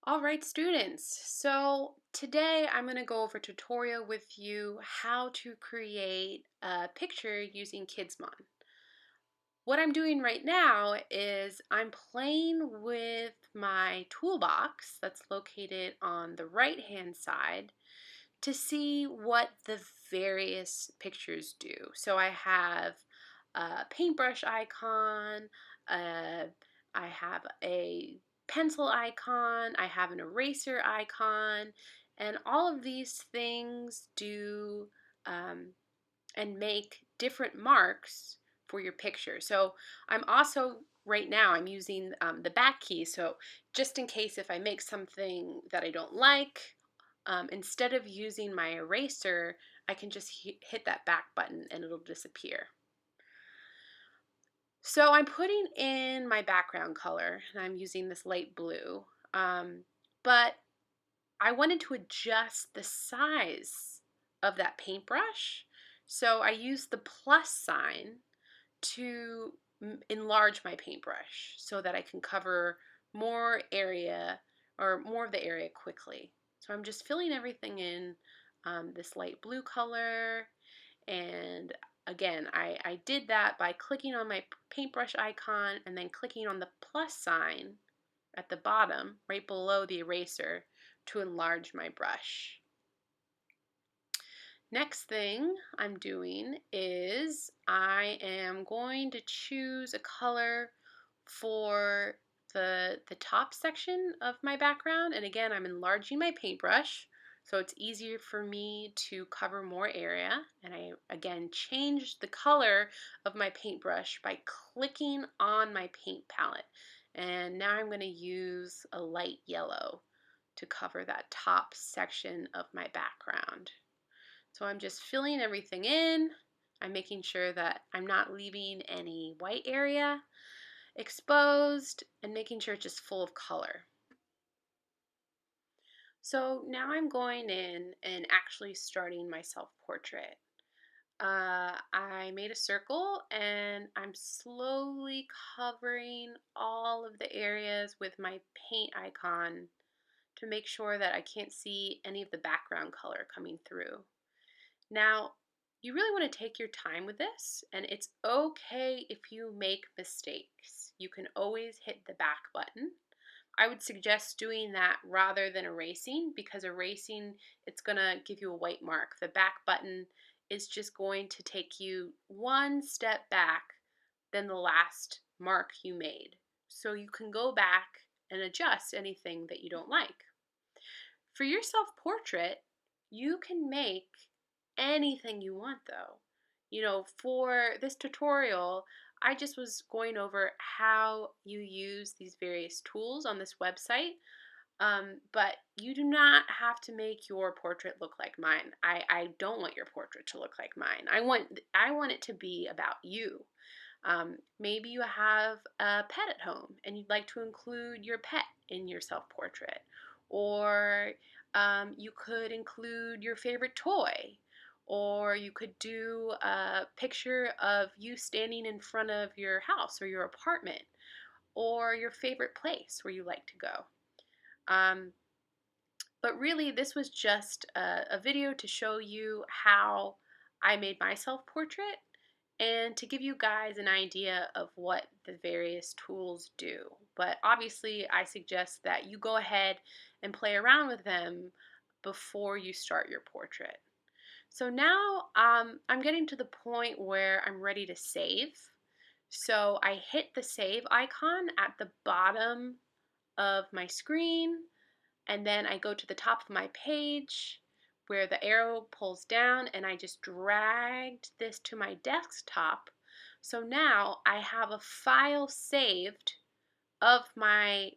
All right, students. So today I'm going to go over a tutorial with you how to create a picture using Kidmons. What I'm doing right now is I'm playing with my toolbox that's located on the right-hand side to see what the various pictures do. So I have a paintbrush icon, I have a pencil icon, I have an eraser icon, and all of these things do um, and make different marks for your picture. So I'm also right now I'm using the back key, so just in case if I make something that I don't like, instead of using my eraser, I can just hit that back button and it'll disappear. So I'm putting in my background color and I'm using this light blue, but I wanted to adjust the size of that paintbrush. So I used the plus sign to enlarge my paintbrush so that I can cover more area or more of the area quickly. So I'm just filling everything in this light blue color, and again I did that by clicking on my paintbrush icon and then clicking on the plus sign at the bottom right below the eraser to enlarge my brush. Next thing I'm doing is I am going to choose a color for the top section of my background, and again I'm enlarging my paintbrush so it's easier for me to cover more area, and I again changed the color of my paintbrush by clicking on my paint palette, and now I'm going to use a light yellow to cover that top section of my background. So I'm just filling everything in. I'm making sure that I'm not leaving any white area exposed and making sure it's just full of color. So now I'm going in and actually starting my self-portrait. I made a circle and I'm slowly covering all of the areas with my paint icon to make sure that I can't see any of the background color coming through. Now, you really want to take your time with this, and it's okay if you make mistakes. You can always hit the back button. I would suggest doing that rather than erasing, because erasing, it's going to give you a white mark. The back button is just going to take you one step back than the last mark you made. So you can go back and adjust anything that you don't like. For your self-portrait, you can make anything you want though. You know, for this tutorial, I just was going over how you use these various tools on this website, but you do not have to make your portrait look like mine. I don't want your portrait to look like mine. I want it to be about you. Maybe you have a pet at home and you'd like to include your pet in your self-portrait, or you could include your favorite toy, or you could do a picture of you standing in front of your house or your apartment, or your favorite place where you like to go. But really, this was just a video to show you how I made my self-portrait and to give you guys an idea of what the various tools do. But obviously, I suggest that you go ahead and play around with them before you start your portrait. So now I'm getting to the point where I'm ready to save. So I hit the save icon at the bottom of my screen, and then I go to the top of my page where the arrow pulls down, and I just dragged this to my desktop. So now I have a file saved of my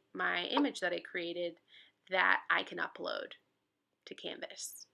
image that I created that I can upload to Canvas.